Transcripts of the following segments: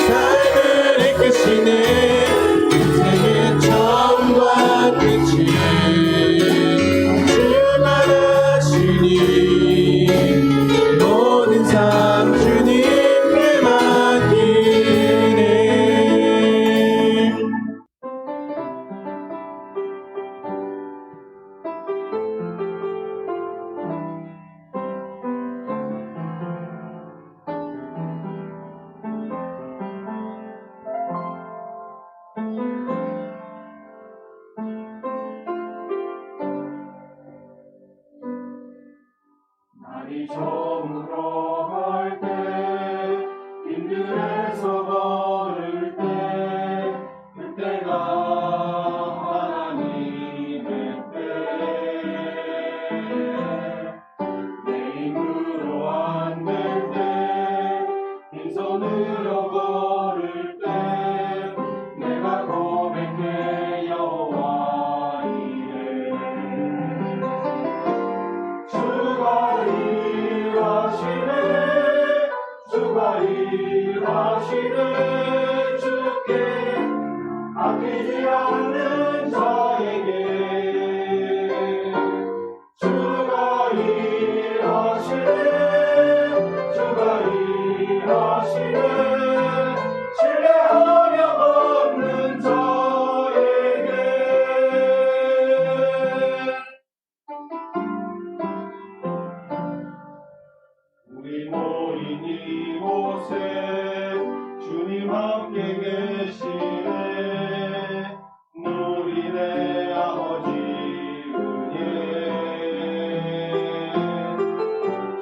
삶을 이끄시네. 인생의 처음과 끝이 주만 아시니 모든 삶 주님께 맡기네. 날이 저물어 갈 때, 힘들에서 걸을 때, 그때가 하나님의 때. 내 힘으로 안 될 때, 빈손으로 걸을 때, 내가 고백해 여호와 이래. 주가 일하시네. 주께 아끼지 않는 자에게. 주가 일하시네. 주가 일하시네. 신뢰하며 걷는 자에게. 우리 모인 이곳에 주님 함께 계시네. 누리네 아버지 은혜.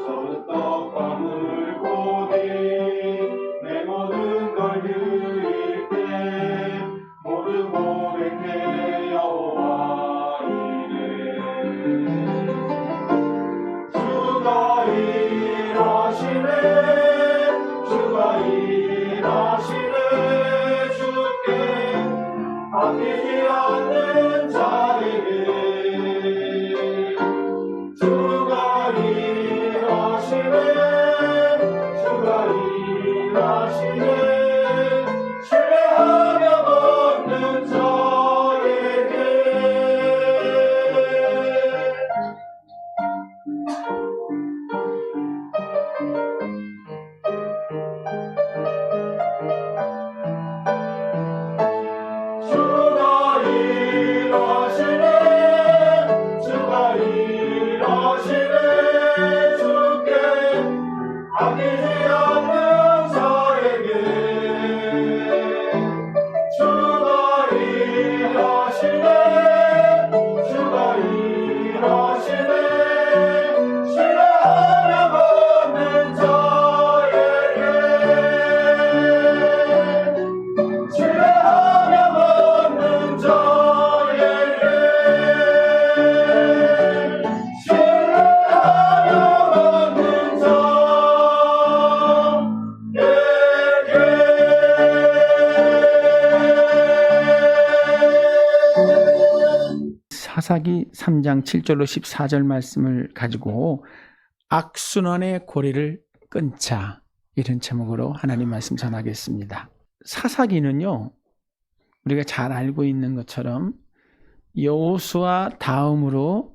젖은 떡과 물고기 내 모든 걸 드릴 때 모두 고백해 여호와 이래. 주가 일하시네. 주가 일하시네. 주께 아끼지 않는 자에게. 주가 일하시네. 주가 일하시네. 신뢰하며 걷는 자에게. 주가 일하시네. 주가 일하시네. 주께 아끼지 않는 자에게. 주가 일하시네. 주가 일하시네. 신뢰하며 걷는 자에게. 신뢰하며 걷는 자에게. 신뢰하며 걷는 자에게. 사사기 3장 7절로 14절 말씀을 가지고 악순환의 고리를 끊자, 이런 제목으로 하나님 말씀 전하겠습니다. 사사기는요, 우리가 잘 알고 있는 것처럼 여호수아 다음으로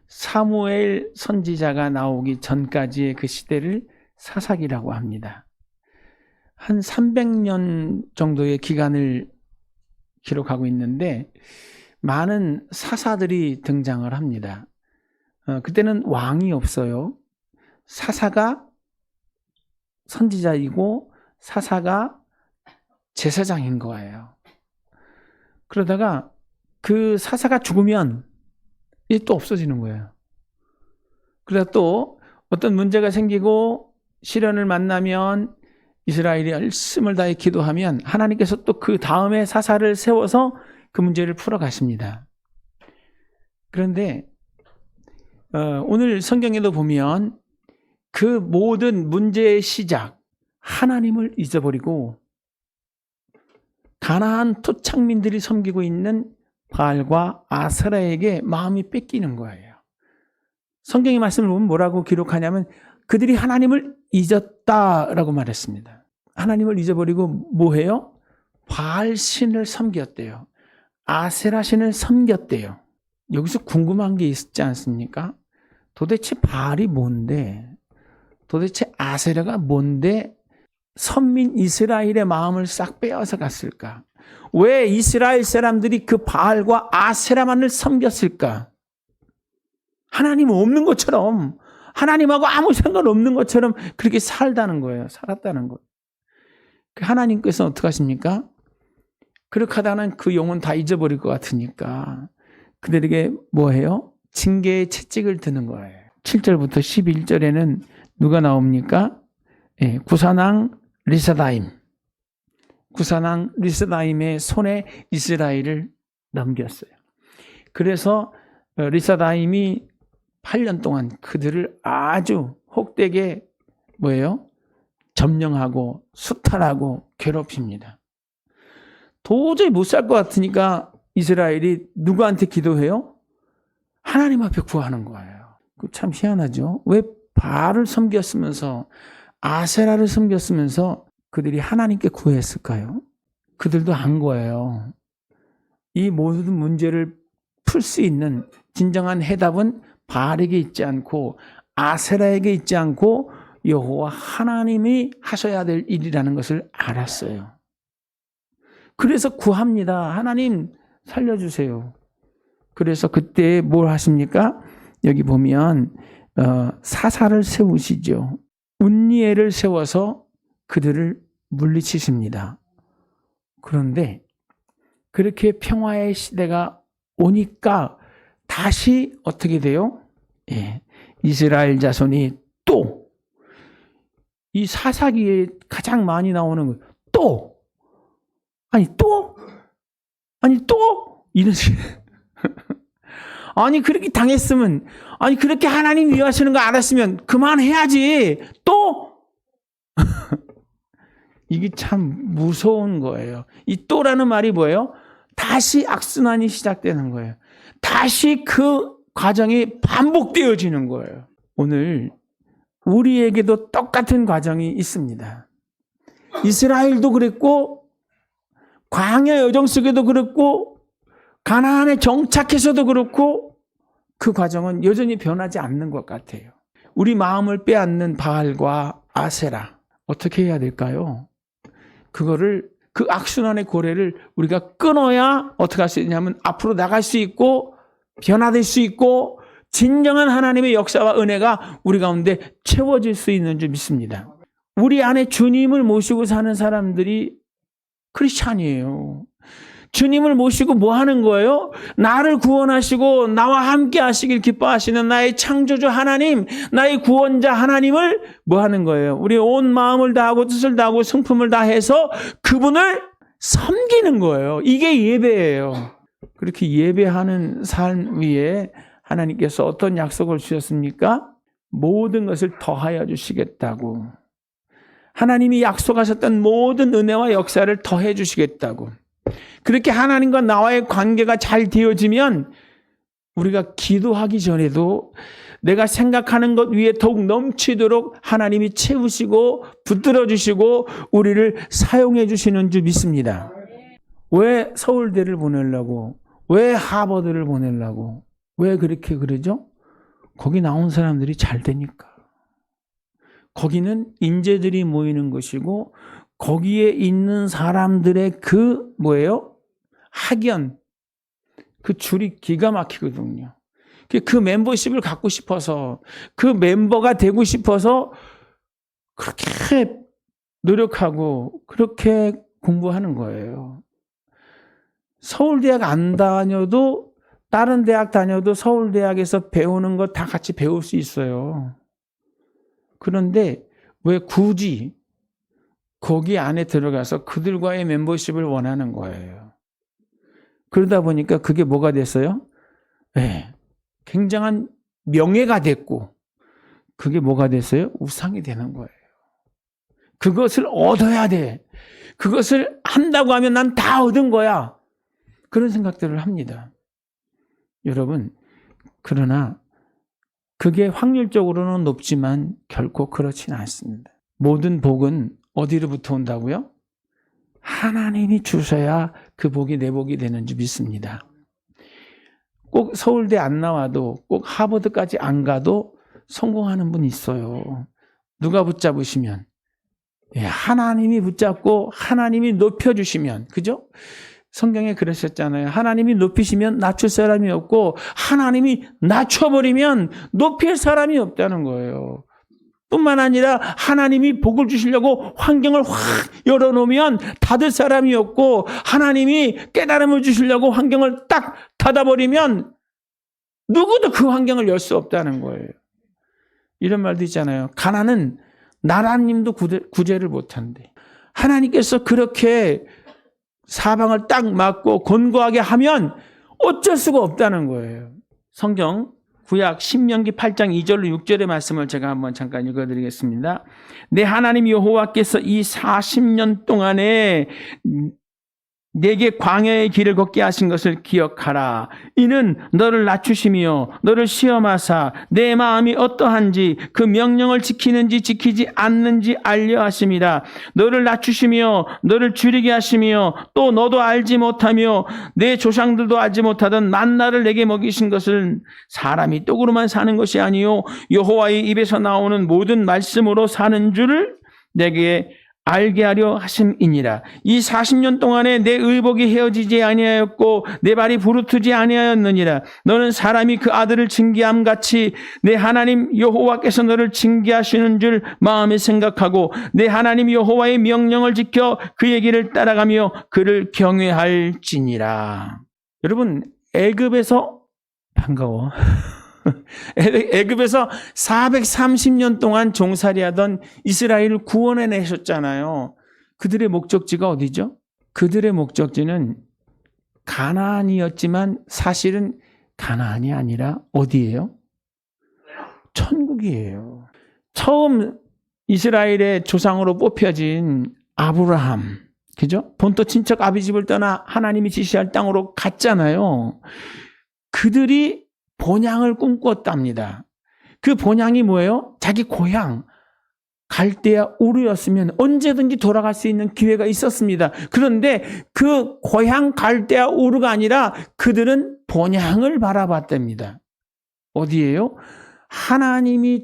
사무엘 선지자가 나오기 전까지의 그 시대를 사사기라고 합니다. 한 300년 정도의 기간을 기록하고 있는데 많은 사사들이 등장을 합니다. 그때는 왕이 없어요. 사사가 선지자이고 사사가 제사장인 거예요. 그러다가 그 사사가 죽으면 이게 또 없어지는 거예요. 그러다 또 어떤 문제가 생기고 시련을 만나면 이스라엘이 열심을 다해 기도하면 하나님께서 또 그 다음에 사사를 세워서 그 문제를 풀어가십니다. 그런데 오늘 성경에도 보면 그 모든 문제의 시작, 하나님을 잊어버리고 가나안 토착민들이 섬기고 있는 바알과 아세라에게 마음이 뺏기는 거예요. 성경의 말씀을 보면 뭐라고 기록하냐면 그들이 하나님을 잊었다라고 말했습니다. 하나님을 잊어버리고 뭐 해요? 바알 신을 섬겼대요. 아세라 신을 섬겼대요. 여기서 궁금한 게 있지 않습니까? 도대체 바알이 뭔데? 도대체 아세라가 뭔데 선민 이스라엘의 마음을 싹 빼앗아 갔을까? 왜 이스라엘 사람들이 그 바알과 아세라만을 섬겼을까? 하나님 없는 것처럼, 하나님하고 아무 상관없는 것처럼 그렇게 살았다는 거예요. 하나님께서 어떻게 하십니까? 그렇게 하다는 그 영혼 다 잊어버릴 것 같으니까 그들에게 뭐 해요? 징계의 채찍을 드는 거예요. 7절부터 11절에는 누가 나옵니까? 구산왕 리사다임의 손에 이스라엘을 넘겼어요. 그래서 리사다임이 8년 동안 그들을 아주 혹되게 뭐예요? 점령하고 수탈하고 괴롭힙니다. 도저히 못 살 것 같으니까 이스라엘이 누구한테 기도해요? 하나님 앞에 구하는 거예요. 참 희한하죠. 왜 바알을 섬겼으면서 아세라를 섬겼으면서 그들이 하나님께 구했을까요? 그들도 안 거예요. 이 모든 문제를 풀 수 있는 진정한 해답은 바알에게 있지 않고 아세라에게 있지 않고 여호와 하나님이 하셔야 될 일이라는 것을 알았어요. 그래서 구합니다. 하나님 살려주세요. 그래서 그때 뭘 하십니까? 여기 보면 사사를 세우시죠. 운니엘을 세워서 그들을 물리치십니다. 그런데 그렇게 평화의 시대가 오니까 다시 어떻게 돼요? 이스라엘 자손이 또 이 사사기에 가장 많이 나오는 거 또 이런 식. 아니 그렇게 당했으면 아니 그렇게 하나님 위하시는 거 알았으면 그만해야지 또 이게 참 무서운 거예요. 이 또라는 말이 뭐예요? 다시 악순환이 시작되는 거예요. 다시 그 과정이 반복되어지는 거예요. 오늘 우리에게도 똑같은 과정이 있습니다. 이스라엘도 그랬고 광야 여정 속에도 그렇고 가나안에 정착해서도 그렇고 그 과정은 여전히 변하지 않는 것 같아요. 우리 마음을 빼앗는 바알과 아세라 어떻게 해야 될까요? 그 악순환의 고리를 우리가 끊어야 어떻게 할 수 있냐면 앞으로 나갈 수 있고 변화될 수 있고 진정한 하나님의 역사와 은혜가 우리 가운데 채워질 수 있는 줄 믿습니다. 우리 안에 주님을 모시고 사는 사람들이 크리스찬이에요. 주님을 모시고 뭐 하는 거예요? 나를 구원하시고 나와 함께 하시길 기뻐하시는 나의 창조주 하나님, 나의 구원자 하나님을 뭐 하는 거예요? 우리 온 마음을 다하고 뜻을 다하고 성품을 다해서 그분을 섬기는 거예요. 이게 예배예요. 그렇게 예배하는 삶 위에 하나님께서 어떤 약속을 주셨습니까? 모든 것을 더하여 주시겠다고. 하나님이 약속하셨던 모든 은혜와 역사를 더해 주시겠다고. 그렇게 하나님과 나와의 관계가 잘 되어지면 우리가 기도하기 전에도 내가 생각하는 것 위에 더욱 넘치도록 하나님이 채우시고 붙들어 주시고 우리를 사용해 주시는 줄 믿습니다. 왜 서울대를 보내려고? 왜 하버드를 보내려고? 왜 그렇게 그러죠? 거기 나온 사람들이 잘 되니까. 거기는 인재들이 모이는 것이고 거기에 있는 사람들의 그 뭐예요? 학연, 그 줄이 기가 막히거든요. 그 멤버십을 갖고 싶어서 그 멤버가 되고 싶어서 그렇게 노력하고 그렇게 공부하는 거예요. 서울대학 안 다녀도 다른 대학 다녀도 서울대학에서 배우는 거 다 같이 배울 수 있어요. 그런데 왜 굳이 거기 안에 들어가서 그들과의 멤버십을 원하는 거예요. 그러다 보니까 그게 뭐가 됐어요? 굉장한 명예가 됐고 그게 뭐가 됐어요? 우상이 되는 거예요. 그것을 얻어야 돼. 그것을 한다고 하면 난 다 얻은 거야. 그런 생각들을 합니다. 여러분, 그러나 그게 확률적으로는 높지만 결코 그렇지는 않습니다. 모든 복은 어디로부터 온다고요? 하나님이 주셔야 그 복이 내 복이 되는 줄 믿습니다. 꼭 서울대 안 나와도 꼭 하버드까지 안 가도 성공하는 분 있어요. 누가 붙잡으시면 하나님이 붙잡고 하나님이 높여주시면, 그죠? 성경에 그러셨잖아요. 하나님이 높이시면 낮출 사람이 없고 하나님이 낮춰버리면 높일 사람이 없다는 거예요. 뿐만 아니라 하나님이 복을 주시려고 환경을 확 열어놓으면 닫을 사람이 없고 하나님이 깨달음을 주시려고 환경을 딱 닫아버리면 누구도 그 환경을 열 수 없다는 거예요. 이런 말도 있잖아요. 가난은 나라님도 구제를 못한대. 하나님께서 그렇게 사방을 딱 막고 곤고하게 하면 어쩔 수가 없다는 거예요. 성경 구약 신명기 8장 2절로 6절의 말씀을 제가 한번 잠깐 읽어드리겠습니다. 내 하나님 여호와께서 이 40년 동안에 내게 광야의 길을 걷게 하신 것을 기억하라. 이는 너를 낮추시며 너를 시험하사 내 마음이 어떠한지 그 명령을 지키는지 지키지 않는지 알려 하심이라. 너를 낮추시며 너를 줄이게 하시며 또 너도 알지 못하며 내 조상들도 알지 못하던 만나를 내게 먹이신 것은 사람이 떡으로만 사는 것이 아니요 여호와의 입에서 나오는 모든 말씀으로 사는 줄을 내게 알게 하려 하심이니라. 이 40년 동안에 내 의복이 헤어지지 아니하였고 내 발이 부르트지 아니하였느니라. 너는 사람이 그 아들을 징계함 같이 내 하나님 여호와께서 너를 징계하시는 줄 마음에 생각하고 내 하나님 여호와의 명령을 지켜 그의 길을 따라가며 그를 경외할지니라. 여러분, 애굽에서 반가워. 애굽에서 430년 동안 종살이하던 이스라엘을 구원해내셨잖아요. 그들의 목적지가 어디죠? 그들의 목적지는 가나안이었지만 사실은 가나안이 아니라 어디예요? 천국이에요. 처음 이스라엘의 조상으로 뽑혀진 아브라함, 그죠? 본토 친척 아비집을 떠나 하나님이 지시할 땅으로 갔잖아요. 그들이 본향을 꿈꿨답니다. 그 본향이 뭐예요? 자기 고향 갈대아 우르였으면 언제든지 돌아갈 수 있는 기회가 있었습니다. 그런데 그 고향 갈대아 우르가 아니라 그들은 본향을 바라봤답니다. 어디예요? 하나님이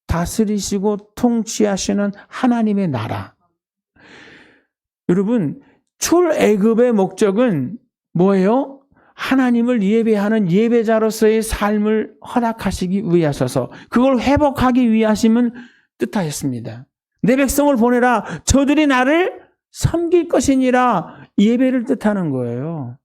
다스리시고 통치하시는 하나님의 나라. 여러분, 출애굽의 목적은 뭐예요? 하나님을 예배하는 예배자로서의 삶을 허락하시기 위하셔서 그걸 회복하기 위하심은 뜻하였습니다. 내 백성을 보내라. 저들이 나를 섬길 것이니라. 예배를 뜻하는 거예요.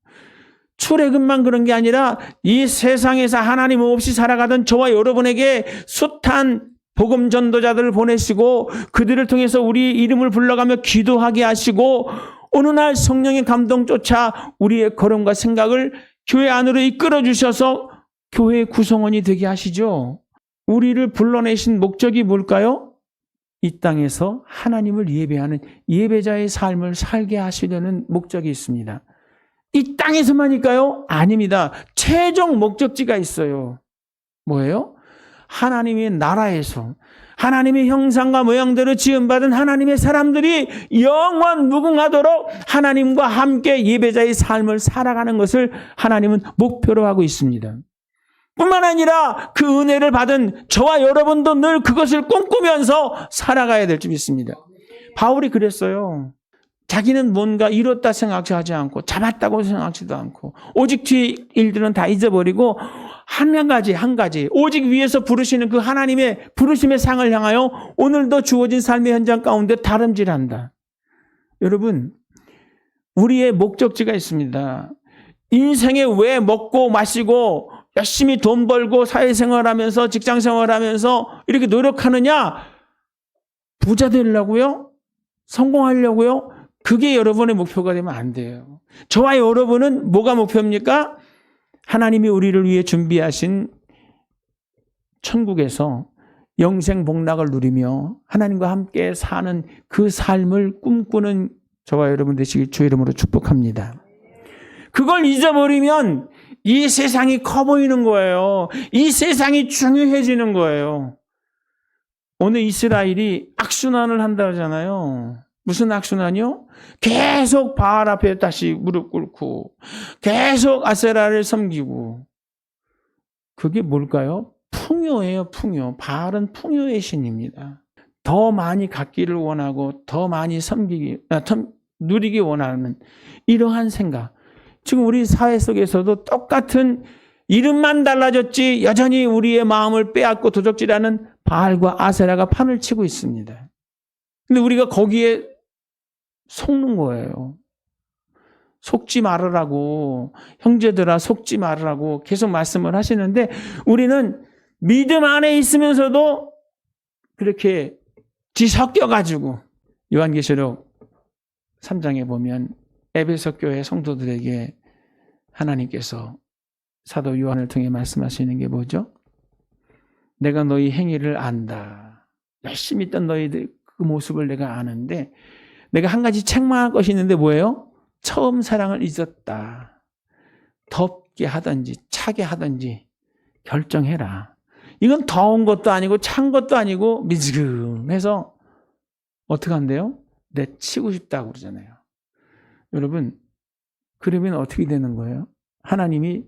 출애굽만 그런 게 아니라 이 세상에서 하나님 없이 살아가던 저와 여러분에게 숱한 복음 전도자들을 보내시고 그들을 통해서 우리 이름을 불러가며 기도하게 하시고 어느 날 성령의 감동 쫓아 우리의 걸음과 생각을 교회 안으로 이끌어 주셔서 교회의 구성원이 되게 하시죠. 우리를 불러내신 목적이 뭘까요? 이 땅에서 하나님을 예배하는 예배자의 삶을 살게 하시려는 목적이 있습니다. 이 땅에서만일까요? 아닙니다. 최종 목적지가 있어요. 뭐예요? 하나님의 나라에서 하나님의 형상과 모양대로 지음받은 하나님의 사람들이 영원 무궁하도록 하나님과 함께 예배자의 삶을 살아가는 것을 하나님은 목표로 하고 있습니다. 뿐만 아니라 그 은혜를 받은 저와 여러분도 늘 그것을 꿈꾸면서 살아가야 될 줄 믿습니다. 바울이 그랬어요. 자기는 뭔가 이뤘다 생각하지 않고 잡았다고 생각하지도 않고 오직 뒤에 일들은 다 잊어버리고 한 가지 오직 위에서 부르시는 그 하나님의 부르심의 상을 향하여 오늘도 주어진 삶의 현장 가운데 다름질한다. 여러분, 우리의 목적지가 있습니다. 인생에 왜 먹고 마시고 열심히 돈 벌고 사회생활하면서 직장생활하면서 이렇게 노력하느냐? 부자 되려고요? 성공하려고요? 그게 여러분의 목표가 되면 안 돼요. 저와 여러분은 뭐가 목표입니까? 하나님이 우리를 위해 준비하신 천국에서 영생 복락을 누리며 하나님과 함께 사는 그 삶을 꿈꾸는 저와 여러분 되시길 주의 이름으로 축복합니다. 그걸 잊어버리면 이 세상이 커 보이는 거예요. 이 세상이 중요해지는 거예요. 오늘 이스라엘이 악순환을 한다 그러잖아요. 무슨 악순환이요? 계속 바알 앞에 다시 무릎 꿇고 계속 아세라를 섬기고. 그게 뭘까요? 풍요예요, 풍요. 바알은 풍요의 신입니다. 더 많이 갖기를 원하고 더 많이 누리기 원하는 이러한 생각. 지금 우리 사회 속에서도 똑같은 이름만 달라졌지 여전히 우리의 마음을 빼앗고 도적질하는 바알과 아세라가 판을 치고 있습니다. 근데 우리가 거기에 속는 거예요. 속지 말으라고, 형제들아 속지 말으라고 계속 말씀을 하시는데 우리는 믿음 안에 있으면서도 그렇게 뒤섞여가지고 요한계시록 3장에 보면 에베소 교회 성도들에게 하나님께서 사도 요한을 통해 말씀하시는 게 뭐죠? 내가 너희 행위를 안다. 열심히 있던 너희들 그 모습을 내가 아는데 내가 한 가지 책망할 것이 있는데 뭐예요? 처음 사랑을 잊었다. 덥게 하든지 차게 하든지 결정해라. 이건 더운 것도 아니고 찬 것도 아니고 미지근해서 어떻게 한대요? 내치고 싶다고 그러잖아요. 여러분, 그러면 어떻게 되는 거예요? 하나님이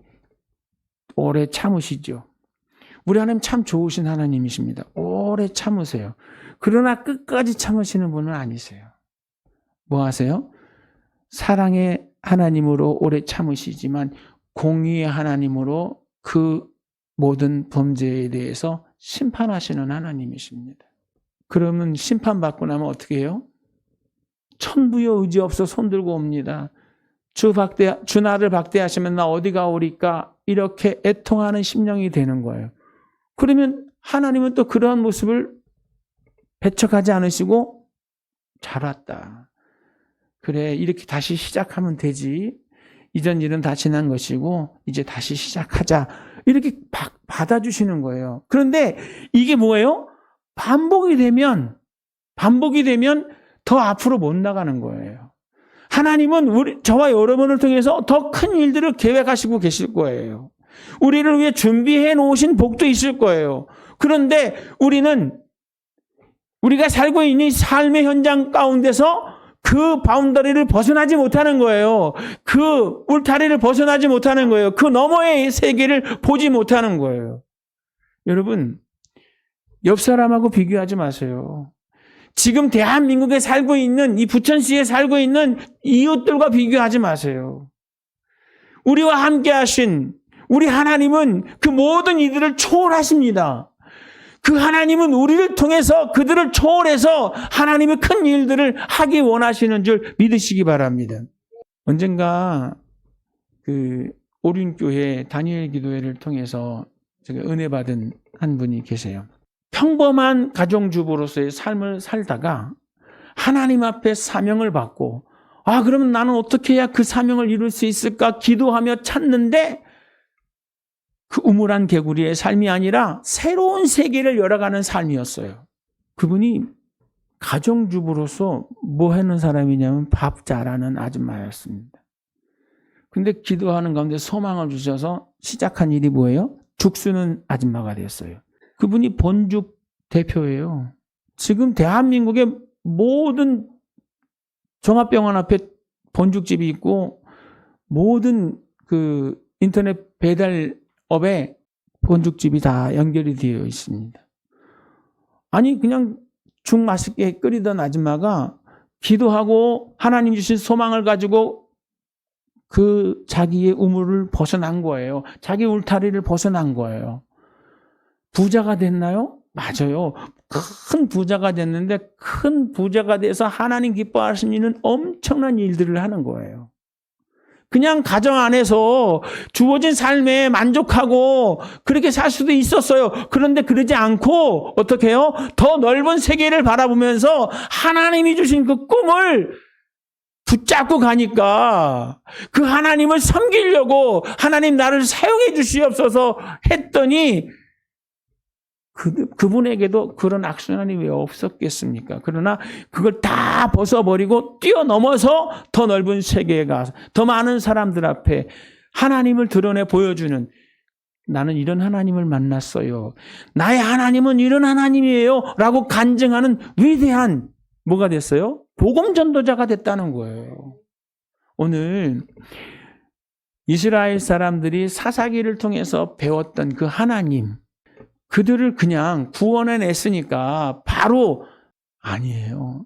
오래 참으시죠. 우리 하나님 참 좋으신 하나님이십니다. 오래 참으세요. 그러나 끝까지 참으시는 분은 아니세요. 뭐 하세요? 사랑의 하나님으로 오래 참으시지만 공의의 하나님으로 그 모든 범죄에 대해서 심판하시는 하나님이십니다. 그러면 심판받고 나면 어떻게 해요? 천부여 의지 없어 손들고 옵니다. 주 나를 박대하시면 나 어디가 오리까? 이렇게 애통하는 심령이 되는 거예요. 그러면 하나님은 또 그러한 모습을 배척하지 않으시고 잘 왔다. 그래, 이렇게 다시 시작하면 되지. 이전 일은 다 지난 것이고 이제 다시 시작하자. 이렇게 받아주시는 거예요. 그런데 이게 뭐예요? 반복이 되면 더 앞으로 못 나가는 거예요. 하나님은 저와 여러분을 통해서 더 큰 일들을 계획하시고 계실 거예요. 우리를 위해 준비해 놓으신 복도 있을 거예요. 그런데 우리가 살고 있는 삶의 현장 가운데서 그 바운더리를 벗어나지 못하는 거예요. 그 울타리를 벗어나지 못하는 거예요. 그 너머의 세계를 보지 못하는 거예요. 여러분, 옆 사람하고 비교하지 마세요. 지금 대한민국에 살고 있는, 이 부천시에 살고 있는 이웃들과 비교하지 마세요. 우리와 함께 하신 우리 하나님은 그 모든 이들을 초월하십니다. 그 하나님은 우리를 통해서 그들을 초월해서 하나님의 큰 일들을 하기 원하시는 줄 믿으시기 바랍니다. 언젠가 그 오륜교회 다니엘 기도회를 통해서 제가 은혜 받은 한 분이 계세요. 평범한 가정주부로서의 삶을 살다가 하나님 앞에 사명을 받고 그러면 나는 어떻게 해야 그 사명을 이룰 수 있을까 기도하며 찾는데 그 우물한 개구리의 삶이 아니라 새로운 세계를 열어가는 삶이었어요. 그분이 가정주부로서 뭐 하는 사람이냐면 밥 잘하는 아줌마였습니다. 근데 기도하는 가운데 소망을 주셔서 시작한 일이 뭐예요? 죽 쓰는 아줌마가 됐어요. 그분이 본죽 대표예요. 지금 대한민국의 모든 종합병원 앞에 본죽집이 있고 모든 그 인터넷 배달업에 본죽집이 다 연결이 되어 있습니다. 아니 그냥 죽 맛있게 끓이던 아줌마가 기도하고 하나님 주신 소망을 가지고 그 자기의 우물을 벗어난 거예요. 자기 울타리를 벗어난 거예요. 부자가 됐나요? 맞아요. 큰 부자가 됐는데 큰 부자가 돼서 하나님 기뻐하시는 엄청난 일들을 하는 거예요. 그냥 가정 안에서 주어진 삶에 만족하고 그렇게 살 수도 있었어요. 그런데 그러지 않고 어떻게 해요? 더 넓은 세계를 바라보면서 하나님이 주신 그 꿈을 붙잡고 가니까 그 하나님을 섬기려고 하나님 나를 사용해 주시옵소서 했더니 그분에게도 그런 악순환이 왜 없었겠습니까? 그러나 그걸 다 벗어버리고 뛰어넘어서 더 넓은 세계에 가서 더 많은 사람들 앞에 하나님을 드러내 보여주는 나는 이런 하나님을 만났어요. 나의 하나님은 이런 하나님이에요. 라고 간증하는 위대한 뭐가 됐어요? 복음 전도자가 됐다는 거예요. 오늘 이스라엘 사람들이 사사기를 통해서 배웠던 그 하나님, 그들을 그냥 구원해냈으니까 바로 아니에요.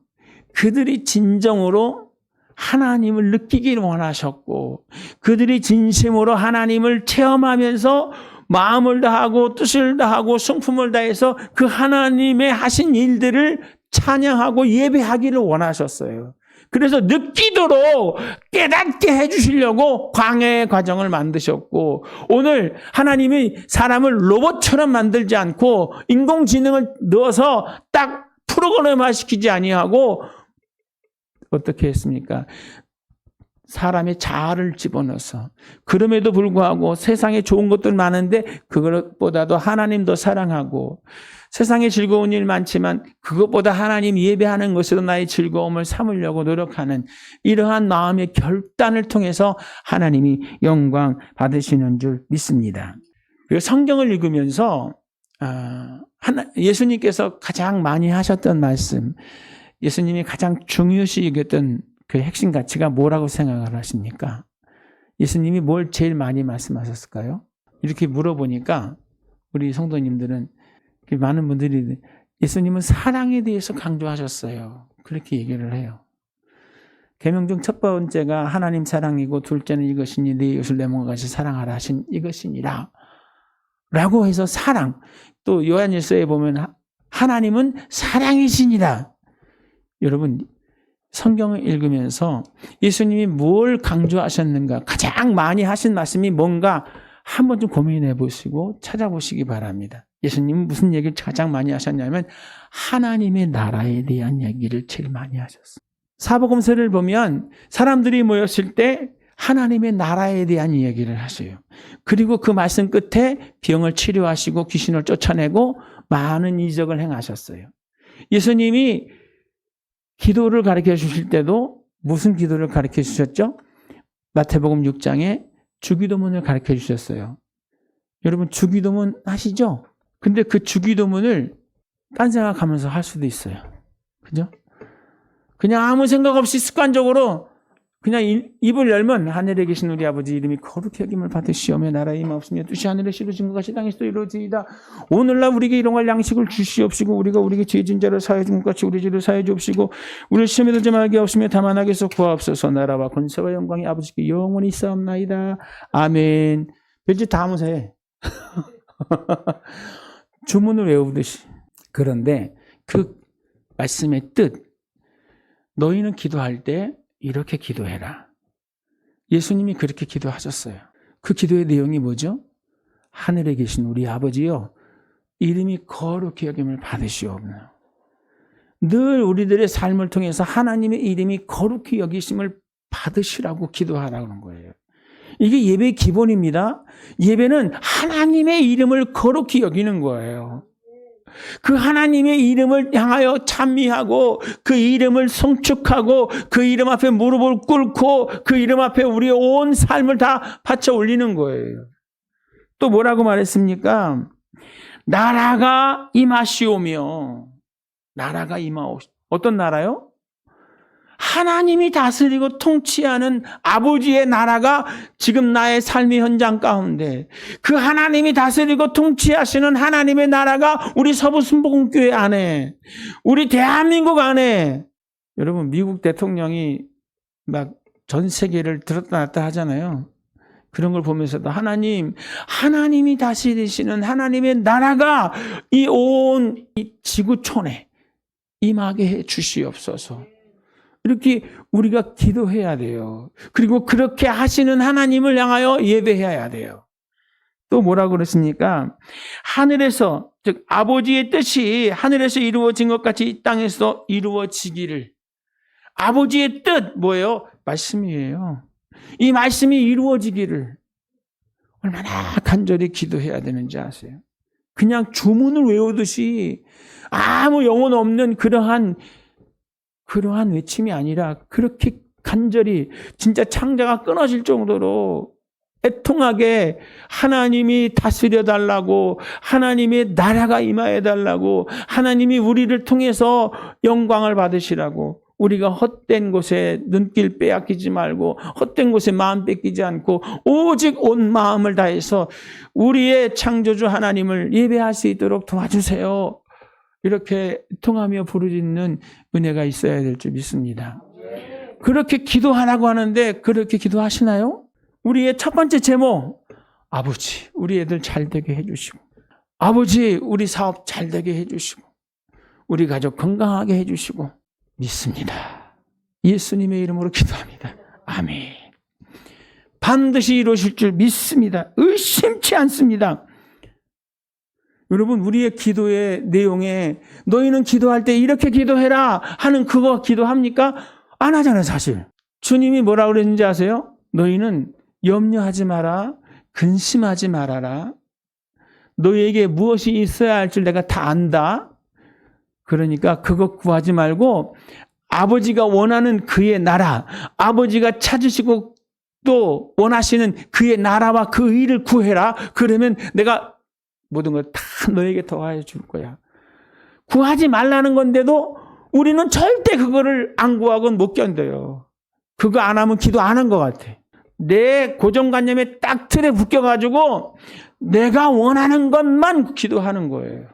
그들이 진정으로 하나님을 느끼기를 원하셨고, 그들이 진심으로 하나님을 체험하면서 마음을 다하고 뜻을 다하고 성품을 다해서 그 하나님의 하신 일들을 찬양하고 예배하기를 원하셨어요. 그래서 느끼도록 깨닫게 해주시려고 광야의 과정을 만드셨고, 오늘 하나님이 사람을 로봇처럼 만들지 않고 인공지능을 넣어서 딱 프로그래머화시키지 아니하고 어떻게 했습니까? 사람의 자아를 집어넣어서, 그럼에도 불구하고 세상에 좋은 것들 많은데 그것보다도 하나님 더 사랑하고, 세상에 즐거운 일 많지만 그것보다 하나님 예배하는 것으로 나의 즐거움을 삼으려고 노력하는 이러한 마음의 결단을 통해서 하나님이 영광 받으시는 줄 믿습니다. 그리고 성경을 읽으면서 예수님께서 가장 많이 하셨던 말씀, 예수님이 가장 중요시 여겼던 그 핵심 가치가 뭐라고 생각을 하십니까? 예수님이 뭘 제일 많이 말씀하셨을까요? 이렇게 물어보니까 우리 성도님들은, 많은 분들이 예수님은 사랑에 대해서 강조하셨어요. 그렇게 얘기를 해요. 계명 중 첫 번째가 하나님 사랑이고, 둘째는 이것이니 네 이웃을 내 몸과 같이 사랑하라 하신 이것이니라 라고 해서 사랑, 또 요한일서에 보면 하나님은 사랑이시니라. 여러분, 성경을 읽으면서 예수님이 뭘 강조하셨는가, 가장 많이 하신 말씀이 뭔가 한번 좀 고민해 보시고 찾아보시기 바랍니다. 예수님은 무슨 얘기를 가장 많이 하셨냐면 하나님의 나라에 대한 얘기를 제일 많이 하셨어요. 사복음서를 보면 사람들이 모였을 때 하나님의 나라에 대한 이야기를 하세요. 그리고 그 말씀 끝에 병을 치료하시고 귀신을 쫓아내고 많은 이적을 행하셨어요. 예수님이 기도를 가르쳐 주실 때도 무슨 기도를 가르쳐 주셨죠? 마태복음 6장에 주기도문을 가르쳐 주셨어요. 여러분, 주기도문 하시죠? 근데 그 주기도문을 딴 생각하면서 할 수도 있어요. 그죠? 그냥 아무 생각 없이 습관적으로 그냥 입을 열면 하늘에 계신 우리 아버지 이름이 거룩히 여김을 받으시오며 나라의 임하옵시며 뜻이 하늘에 이루어진 것 같이 땅에서도 이루어지이다. 오늘날 우리에게 일용할 양식을 주시옵시고 우리가 우리에게 죄진 자를 사하여 준 것 같이 우리 죄를 사하여 주옵시고 우리를 시험에 들지 말게 하옵시며 다만 악에서 구하옵소서. 나라와 권세와 영광이 아버지께 영원히 있사옵나이다. 아멘. 별짓 다 하면서 해. 주문을 외우듯이. 그런데 그 말씀의 뜻, 너희는 기도할 때 이렇게 기도해라. 예수님이 그렇게 기도하셨어요. 그 기도의 내용이 뭐죠? 하늘에 계신 우리 아버지요, 이름이 거룩히 여김을 받으시옵소서. 늘 우리들의 삶을 통해서 하나님의 이름이 거룩히 여기심을 받으시라고 기도하라는 거예요. 이게 예배의 기본입니다. 예배는 하나님의 이름을 거룩히 여기는 거예요. 그 하나님의 이름을 향하여 찬미하고 그 이름을 송축하고 그 이름 앞에 무릎을 꿇고 그 이름 앞에 우리의 온 삶을 다 바쳐 올리는 거예요. 또 뭐라고 말했습니까? 나라가 임하시오며. 나라가 임하오. 어떤 나라요? 하나님이 다스리고 통치하는 아버지의 나라가 지금 나의 삶의 현장 가운데, 그 하나님이 다스리고 통치하시는 하나님의 나라가 우리 서부순복음교회 안에, 우리 대한민국 안에, 여러분 미국 대통령이 막 전 세계를 들었다 놨다 하잖아요. 그런 걸 보면서도 하나님이 다스리시는 하나님의 나라가 이 온 지구촌에 임하게 해 주시옵소서. 이렇게 우리가 기도해야 돼요. 그리고 그렇게 하시는 하나님을 향하여 예배해야 돼요. 또 뭐라고 그랬습니까? 하늘에서, 즉 아버지의 뜻이 하늘에서 이루어진 것 같이 이 땅에서 이루어지기를. 아버지의 뜻 뭐예요? 말씀이에요. 이 말씀이 이루어지기를 얼마나 간절히 기도해야 되는지 아세요? 그냥 주문을 외우듯이 아무 영혼 없는 그러한 외침이 아니라 그렇게 간절히 진짜 창자가 끊어질 정도로 애통하게 하나님이 다스려 달라고, 하나님의 나라가 임하여 달라고, 하나님이 우리를 통해서 영광을 받으시라고, 우리가 헛된 곳에 눈길 빼앗기지 말고 헛된 곳에 마음 뺏기지 않고 오직 온 마음을 다해서 우리의 창조주 하나님을 예배할 수 있도록 도와주세요. 이렇게 통하며 부르짖는 은혜가 있어야 될 줄 믿습니다. 그렇게 기도하라고 하는데 그렇게 기도하시나요? 우리의 첫 번째 제목, 아버지 우리 애들 잘 되게 해주시고, 아버지 우리 사업 잘 되게 해주시고, 우리 가족 건강하게 해주시고, 믿습니다. 예수님의 이름으로 기도합니다. 아멘. 반드시 이루실 줄 믿습니다. 의심치 않습니다. 여러분, 우리의 기도의 내용에 너희는 기도할 때 이렇게 기도해라 하는 그거 기도합니까? 안 하잖아요, 사실. 주님이 뭐라고 그랬는지 아세요? 너희는 염려하지 마라, 근심하지 말아라. 너희에게 무엇이 있어야 할 줄 내가 다 안다. 그러니까 그거 구하지 말고 아버지가 원하는 그의 나라, 아버지가 찾으시고 또 원하시는 그의 나라와 그 의를 구해라. 그러면 내가 모든 걸 다 너에게 더하여 줄 거야. 구하지 말라는 건데도 우리는 절대 그거를 안 구하고는 못 견뎌요. 그거 안 하면 기도 안 한 것 같아. 내 고정관념에 딱 틀에 묶여가지고 내가 원하는 것만 기도하는 거예요.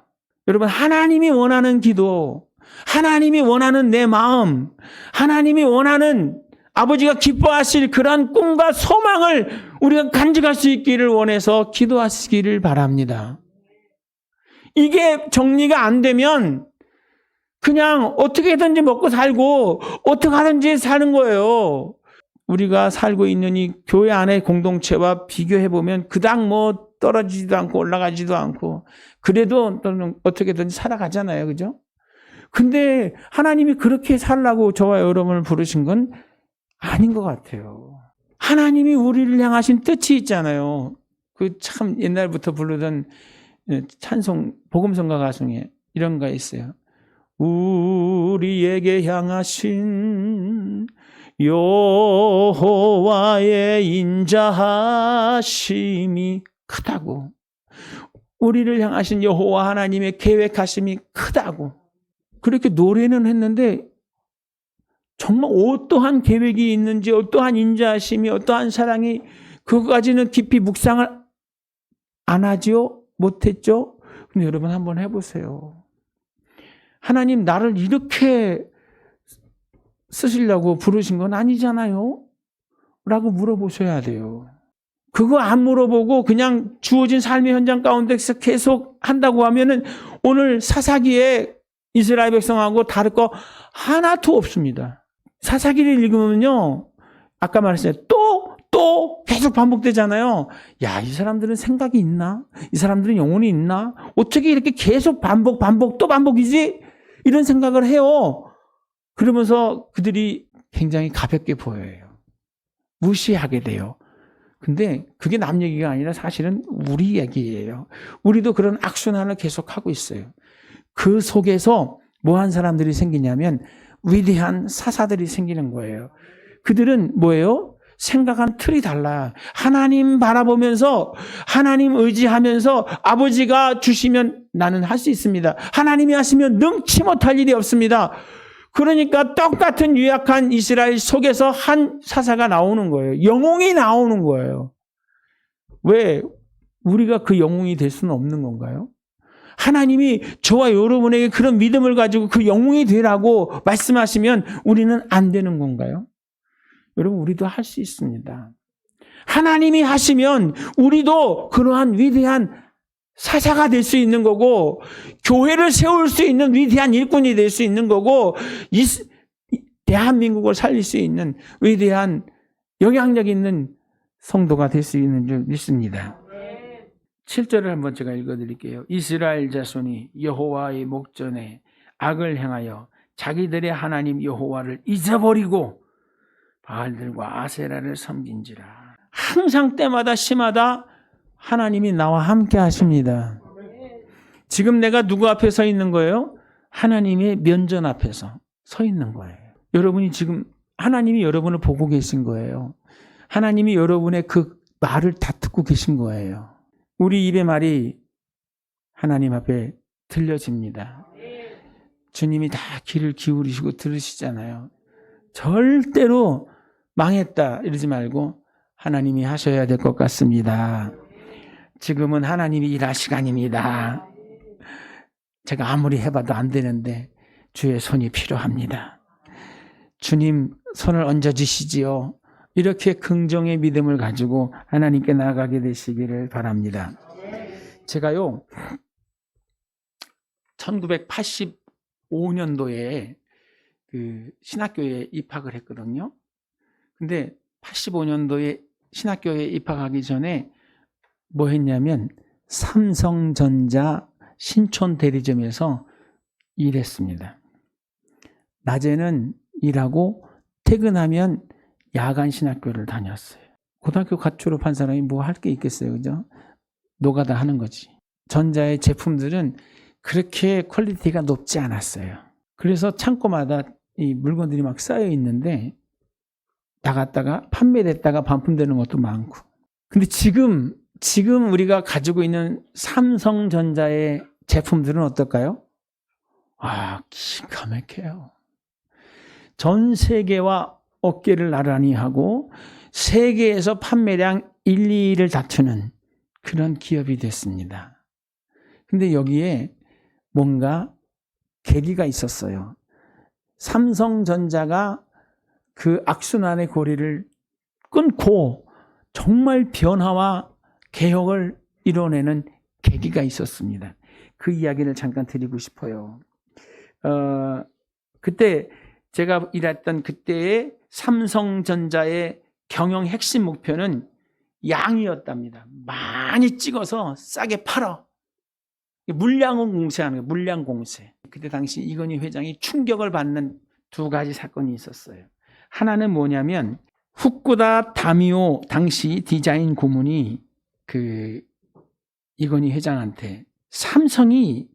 여러분, 하나님이 원하는 기도, 하나님이 원하는 내 마음, 하나님이 원하는 아버지가 기뻐하실 그러한 꿈과 소망을 우리가 간직할 수 있기를 원해서 기도하시기를 바랍니다. 이게 정리가 안 되면 그냥 어떻게든지 먹고 살고 어떻게 하든지 사는 거예요. 우리가 살고 있는 이 교회 안의 공동체와 비교해보면 그닥 뭐 떨어지지도 않고 올라가지도 않고 그래도 어떻게든지 살아가잖아요. 그죠? 근데 하나님이 그렇게 살라고 저와 여러분을 부르신 건 아닌 것 같아요. 하나님이 우리를 향하신 뜻이 있잖아요. 그 참 옛날부터 부르던 찬송, 복음성가 가중에 이런 거 있어요. 우리에게 향하신 여호와의 인자하심이 크다고. 우리를 향하신 여호와 하나님의 계획하심이 크다고. 그렇게 노래는 했는데 정말 어떠한 계획이 있는지, 어떠한 인자하심이, 어떠한 사랑이, 그거까지는 깊이 묵상을 안 하지요? 못했죠? 근데 여러분 한번 해보세요. 하나님 나를 이렇게 쓰시려고 부르신 건 아니잖아요? 라고 물어보셔야 돼요. 그거 안 물어보고 그냥 주어진 삶의 현장 가운데서 계속 한다고 하면은 오늘 사사기에 이스라엘 백성하고 다를 거 하나도 없습니다. 사사기를 읽으면요, 아까 말했어요. 또 계속 반복되잖아요. 야, 이 사람들은 생각이 있나? 이 사람들은 영혼이 있나? 어떻게 이렇게 계속 반복 또 반복이지? 이런 생각을 해요. 그러면서 그들이 굉장히 가볍게 보여요. 무시하게 돼요. 근데 그게 남 얘기가 아니라 사실은 우리 얘기예요. 우리도 그런 악순환을 계속하고 있어요. 그 속에서 뭐한 사람들이 생기냐면 위대한 사사들이 생기는 거예요. 그들은 뭐예요? 생각한 틀이 달라. 하나님 바라보면서, 하나님 의지하면서 아버지가 주시면 나는 할 수 있습니다. 하나님이 하시면 능치 못할 일이 없습니다. 그러니까 똑같은 유약한 이스라엘 속에서 한 사사가 나오는 거예요. 영웅이 나오는 거예요. 왜? 우리가 그 영웅이 될 수는 없는 건가요? 하나님이 저와 여러분에게 그런 믿음을 가지고 그 영웅이 되라고 말씀하시면 우리는 안 되는 건가요? 여러분, 우리도 할 수 있습니다. 하나님이 하시면 우리도 그러한 위대한 사사가 될 수 있는 거고, 교회를 세울 수 있는 위대한 일꾼이 될 수 있는 거고, 대한민국을 살릴 수 있는 위대한 영향력 있는 성도가 될 수 있는 줄 믿습니다. 7절을 한번 제가 읽어드릴게요. 이스라엘 자손이 여호와의 목전에 악을 행하여 자기들의 하나님 여호와를 잊어버리고 바알들과 아세라를 섬긴지라. 항상 때마다 시마다 하나님이 나와 함께 하십니다. 지금 내가 누구 앞에 서 있는 거예요? 하나님의 면전 앞에서 서 있는 거예요. 여러분이 지금 하나님이 여러분을 보고 계신 거예요. 하나님이 여러분의 그 말을 다 듣고 계신 거예요. 우리 입의 말이 하나님 앞에 들려집니다. 주님이 다 귀를 기울이시고 들으시잖아요. 절대로 망했다 이러지 말고 하나님이 하셔야 될 것 같습니다. 지금은 하나님이 일할 시간입니다. 제가 아무리 해봐도 안 되는데 주의 손이 필요합니다. 주님 손을 얹어주시지요. 이렇게 긍정의 믿음을 가지고 하나님께 나아가게 되시기를 바랍니다. 제가요 1985년도에 그 신학교에 입학을 했거든요. 근데 85년도에 신학교에 입학하기 전에 뭐 했냐면 삼성전자 신촌 대리점에서 일했습니다. 낮에는 일하고 퇴근하면 야간 신학교를 다녔어요. 고등학교 갓 졸업한 사람이 뭐 할 게 있겠어요, 그죠? 노가다 하는 거지. 전자의 제품들은 그렇게 퀄리티가 높지 않았어요. 그래서 창고마다 이 물건들이 막 쌓여 있는데 나갔다가 판매됐다가 반품되는 것도 많고. 근데 지금 우리가 가지고 있는 삼성전자의 제품들은 어떨까요? 기가 막혀요. 전 세계와 어깨를 나란히 하고 세계에서 판매량 1, 2위를 다투는 그런 기업이 됐습니다. 근데 여기에 뭔가 계기가 있었어요. 삼성전자가 그 악순환의 고리를 끊고 정말 변화와 개혁을 이뤄내는 계기가 있었습니다. 그 이야기를 잠깐 드리고 싶어요. 그때 제가 일했던 그때의 삼성전자의 경영 핵심 목표는 양이었답니다. 많이 찍어서 싸게 팔아. 물량 공세하는 거예요. 물량 공세. 그때 당시 이건희 회장이 충격을 받는 두 가지 사건이 있었어요. 하나는 뭐냐면 후쿠다 다미오 당시 디자인 고문이 그 이건희 회장한테 삼성이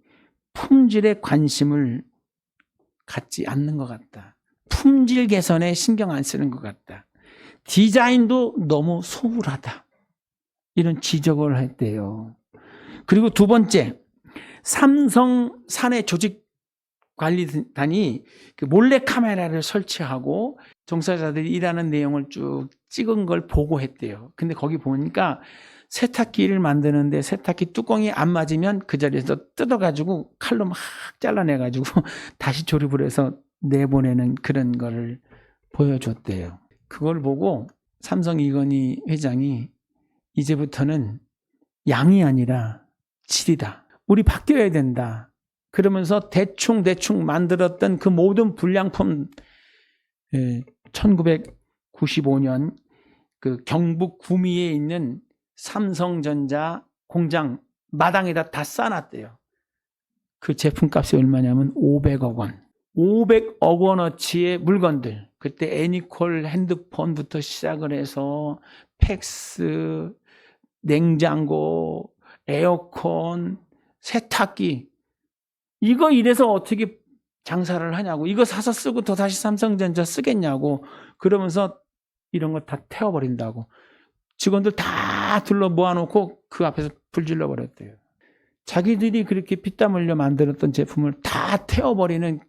품질에 관심을 갖지 않는 것 같다. 품질 개선에 신경 안 쓰는 것 같다. 디자인도 너무 소홀하다. 이런 지적을 했대요. 그리고 두 번째, 삼성 사내 조직 관리단이 그 몰래 카메라를 설치하고 종사자들이 일하는 내용을 쭉 찍은 걸 보고했대요. 근데 거기 보니까 세탁기를 만드는데 세탁기 뚜껑이 안 맞으면 그 자리에서 뜯어가지고 칼로 막 잘라내가지고 다시 조립을 해서 내보내는 그런 거를 보여줬대요. 그걸 보고 삼성 이건희 회장이 이제부터는 양이 아니라 질이다. 우리 바뀌어야 된다. 그러면서 대충 만들었던 그 모든 불량품 1995년 그 경북 구미에 있는 삼성전자 공장 마당에다 다 쌓아놨대요. 그 제품값이 얼마냐면 500억 원. 500억 원어치의 물건들. 그때 애니콜 핸드폰부터 시작을 해서 팩스, 냉장고, 에어컨, 세탁기. 이거 이래서 어떻게 장사를 하냐고. 이거 사서 쓰고 더 다시 삼성전자 쓰겠냐고. 그러면서 이런 거 다 태워버린다고. 직원들 다 둘러 모아놓고 그 앞에서 불 질러버렸대요. 자기들이 그렇게 피땀 흘려 만들었던 제품을 다 태워버리는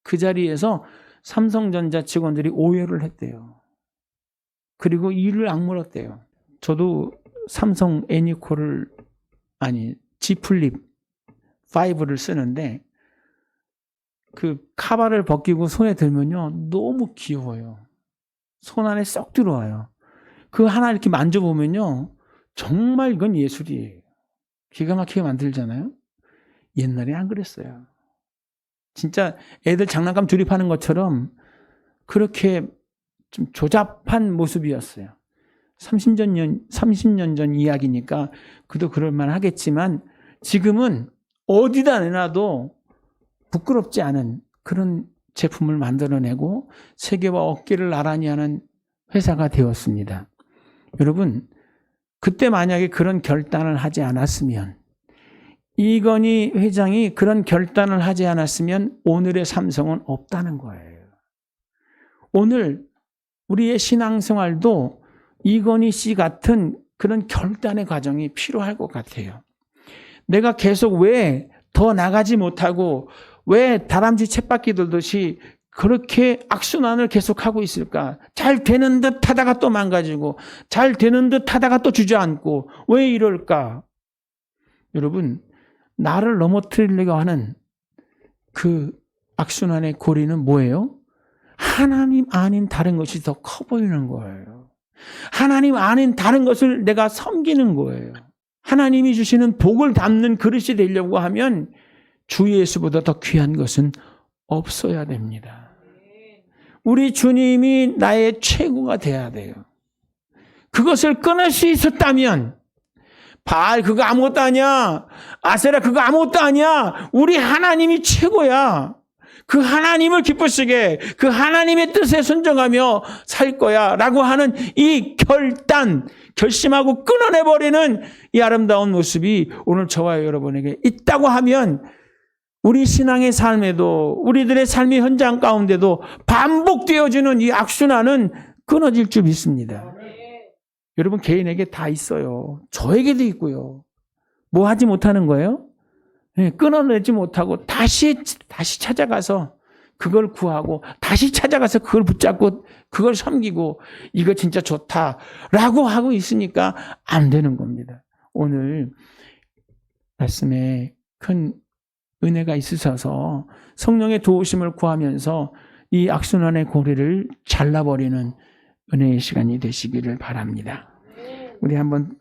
그 자리에서 삼성전자 직원들이 오해를 했대요. 그리고 이를 악물었대요. 저도 삼성 애니콜을 G 플립 5를 쓰는데 그 카바를 벗기고 손에 들면요 너무 귀여워요. 손 안에 쏙 들어와요. 그 하나 이렇게 만져보면요 정말 이건 예술이에요. 기가 막히게 만들잖아요. 옛날에 안 그랬어요. 진짜 애들 장난감 조립하는 것처럼 그렇게 좀 조잡한 모습이었어요. 30년 전 이야기니까 그도 그럴만 하겠지만 지금은 어디다 내놔도 부끄럽지 않은 그런 제품을 만들어내고 세계와 어깨를 나란히 하는 회사가 되었습니다. 여러분, 그때 만약에 그런 결단을 하지 않았으면, 이건희 회장이 그런 결단을 하지 않았으면 오늘의 삼성은 없다는 거예요. 오늘 우리의 신앙생활도 이건희 씨 같은 그런 결단의 과정이 필요할 것 같아요. 내가 계속 왜 더 나가지 못하고 왜 다람쥐 쳇바퀴 돌듯이 그렇게 악순환을 계속하고 있을까? 잘 되는 듯 하다가 또 망가지고 잘 되는 듯 하다가 또 주저앉고 왜 이럴까? 여러분, 나를 넘어뜨리려고 하는 그 악순환의 고리는 뭐예요? 하나님 아닌 다른 것이 더 커 보이는 거예요. 하나님 아닌 다른 것을 내가 섬기는 거예요. 하나님이 주시는 복을 담는 그릇이 되려고 하면 주 예수보다 더 귀한 것은 없어야 됩니다. 우리 주님이 나의 최고가 돼야 돼요. 그것을 끊을 수 있었다면 바알 그거 아무것도 아니야. 아세라 그거 아무것도 아니야. 우리 하나님이 최고야. 그 하나님을 기쁘시게 그 하나님의 뜻에 순종하며 살 거야 라고 하는 이 결심하고 끊어내버리는 이 아름다운 모습이 오늘 저와 여러분에게 있다고 하면 우리 신앙의 삶에도 우리들의 삶의 현장 가운데도 반복되어지는 이 악순환은 끊어질 줄 믿습니다. 여러분 개인에게 다 있어요. 저에게도 있고요. 뭐 하지 못하는 거예요? 네, 끊어내지 못하고 다시 찾아가서 그걸 구하고 다시 찾아가서 그걸 붙잡고 그걸 섬기고 이거 진짜 좋다라고 하고 있으니까 안 되는 겁니다. 오늘 말씀에 큰 은혜가 있으셔서 성령의 도우심을 구하면서 이 악순환의 고리를 잘라버리는 은혜의 시간이 되시기를 바랍니다. 우리 한번